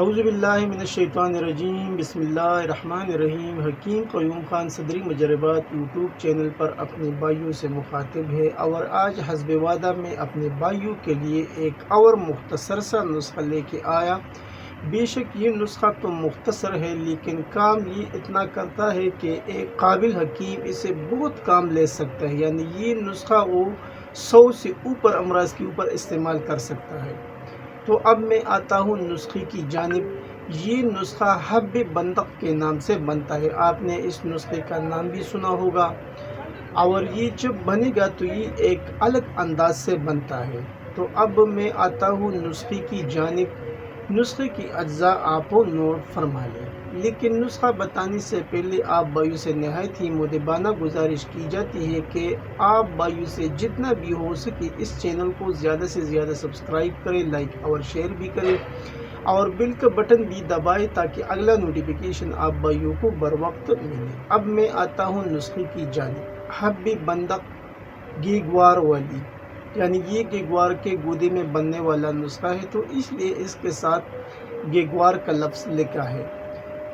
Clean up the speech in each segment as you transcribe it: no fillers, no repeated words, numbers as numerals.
اعوذ باللہ من الشیطان الرجیم، بسم اللہ الرحمن الرحیم۔ حکیم قیوم خان صدری مجربات یوٹیوب چینل پر اپنے بھائیوں سے مخاطب ہے اور آج حسب وعدہ میں اپنے بھائیوں کے لیے ایک اور مختصر سا نسخہ لے کے آیا۔ بے شک یہ نسخہ تو مختصر ہے لیکن کام یہ اتنا کرتا ہے کہ ایک قابل حکیم اسے بہت کام لے سکتا ہے، یعنی یہ نسخہ وہ 100 سے اوپر امراض کے اوپر استعمال کر سکتا ہے۔ تو اب میں آتا ہوں نسخے کی جانب۔ یہ نسخہ حب بندق کے نام سے بنتا ہے، آپ نے اس نسخے کا نام بھی سنا ہوگا، اور یہ جب بنے گا تو یہ ایک الگ انداز سے بنتا ہے۔ تو اب میں آتا ہوں نسخے کی جانب۔ نسخے کی اجزاء آپ نوٹ فرما لیں، لیکن نسخہ بتانے سے پہلے آپ بھائیوں سے نہایت ہی مؤدبانہ گزارش کی جاتی ہے کہ آپ بھائیوں سے جتنا بھی ہو سکے اس چینل کو زیادہ سے زیادہ سبسکرائب کریں، لائک اور شیئر بھی کریں اور بیل کا بٹن بھی دبائیں تاکہ اگلا نوٹیفیکیشن آپ بھائیوں کو بر وقت ملے۔ اب میں آتا ہوں نسخے کی جانب۔ حب بندق گیگوار والی، یعنی یہ گیگوار کے گودے میں بننے والا نسخہ ہے، تو اس لیے اس کے ساتھ گیگوار کا لفظ لکھا ہے۔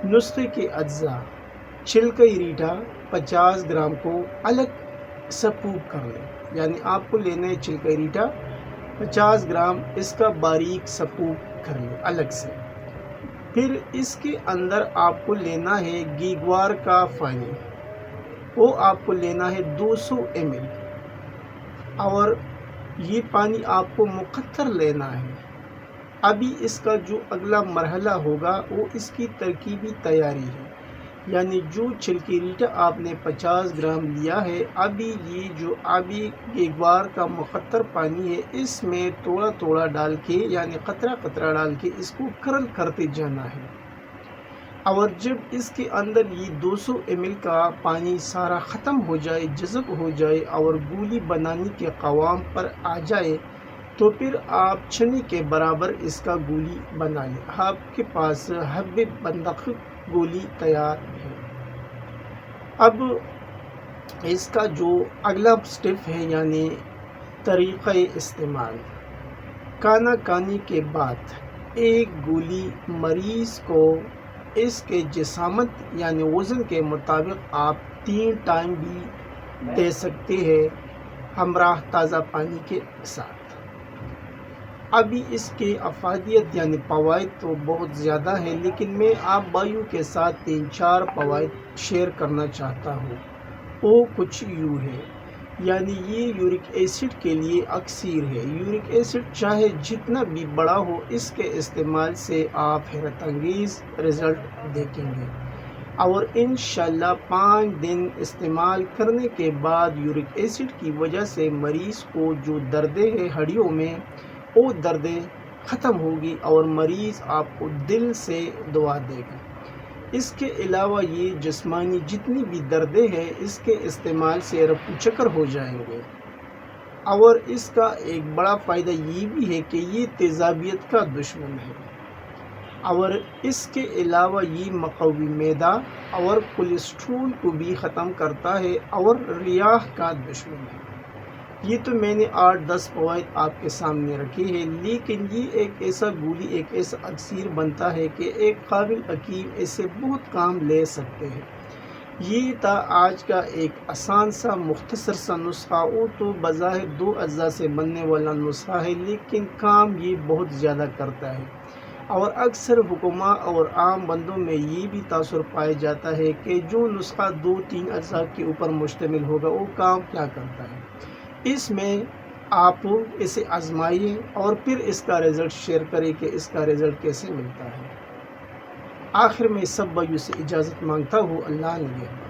نسخے کے اجزاء: چھلکئی ریٹھا 50 گرام کو الگ سپوک کر لیں، یعنی آپ کو لینا ہے چھلکئی ریٹھا 50 گرام، اس کا باریک سپوک کر لیں الگ سے۔ پھر اس کے اندر آپ کو لینا ہے گیگوار کا پانی، وہ آپ کو لینا ہے 200 ml، اور یہ پانی آپ کو مقطر لینا ہے۔ ابھی اس کا جو اگلا مرحلہ ہوگا وہ اس کی ترکیبی تیاری ہے، یعنی جو چھلکی ریٹھا آپ نے 50 گرام لیا ہے، ابھی یہ جو آبی گیگوار کا مقطر پانی ہے اس میں تھوڑا تھوڑا ڈال کے، یعنی قطرہ قطرہ ڈال کے اس کو کرل کرتے جانا ہے، اور جب اس کے اندر یہ 200 ml کا پانی سارا ختم ہو جائے، جذب ہو جائے اور گولی بنانے کے قوام پر آ جائے تو پھر آپ چنے کے برابر اس کا گولی بنا لیں۔ آپ کے پاس حب بندق گولی تیار ہے۔ اب اس کا جو اگلا سٹیپ ہے، یعنی طریقہ استعمال: کھانا کھانے کے بعد ایک گولی مریض کو اس کے جسامت یعنی وزن کے مطابق آپ 3 ٹائم بھی دے سکتے ہیں، ہمراہ تازہ پانی کے ساتھ۔ ابھی اس کے افادیت یعنی فوائد تو بہت زیادہ ہے، لیکن میں آپ بھائیوں کے ساتھ 3-4 فوائد شیئر کرنا چاہتا ہوں۔ وہ کچھ یوں ہے، یعنی یہ یورک ایسڈ کے لیے اکسیر ہے۔ یورک ایسڈ چاہے جتنا بھی بڑا ہو، اس کے استعمال سے آپ حیرت انگیز رزلٹ دیکھیں گے، اور انشاءاللہ 5 دن استعمال کرنے کے بعد یورک ایسڈ کی وجہ سے مریض کو جو دردیں ہیں ہڈیوں میں، وہ دردیں ختم ہوگی اور مریض آپ کو دل سے دعا دے گا۔ اس کے علاوہ یہ جسمانی جتنی بھی دردیں ہیں اس کے استعمال سے رفو چکر ہو جائیں گے، اور اس کا ایک بڑا فائدہ یہ بھی ہے کہ یہ تیزابیت کا دشمن ہے، اور اس کے علاوہ یہ مقوی معدہ اور کولیسٹرول کو بھی ختم کرتا ہے اور ریاح کا دشمن ہے۔ یہ تو میں نے 8-10 فوائد آپ کے سامنے رکھے ہیں، لیکن یہ ایک ایسا گولی، ایک ایسا اکسیر بنتا ہے کہ ایک قابل حکیم اسے بہت کام لے سکتے ہیں۔ یہ تھا آج کا ایک آسان سا مختصر سا نسخہ۔ وہ تو بظاہر 2 اجزاء سے بننے والا نسخہ ہے، لیکن کام یہ بہت زیادہ کرتا ہے، اور اکثر حکماء اور عام بندوں میں یہ بھی تاثر پایا جاتا ہے کہ جو نسخہ 2-3 اجزاء کے اوپر مشتمل ہوگا وہ کام کیا کرتا ہے۔ اس میں آپ اسے آزمائیے اور پھر اس کا رزلٹ شیئر کریں کہ اس کا رزلٹ کیسے ملتا ہے۔ آخر میں سب بھائیوں سے اجازت مانگتا ہوں، اللہ نگہبان۔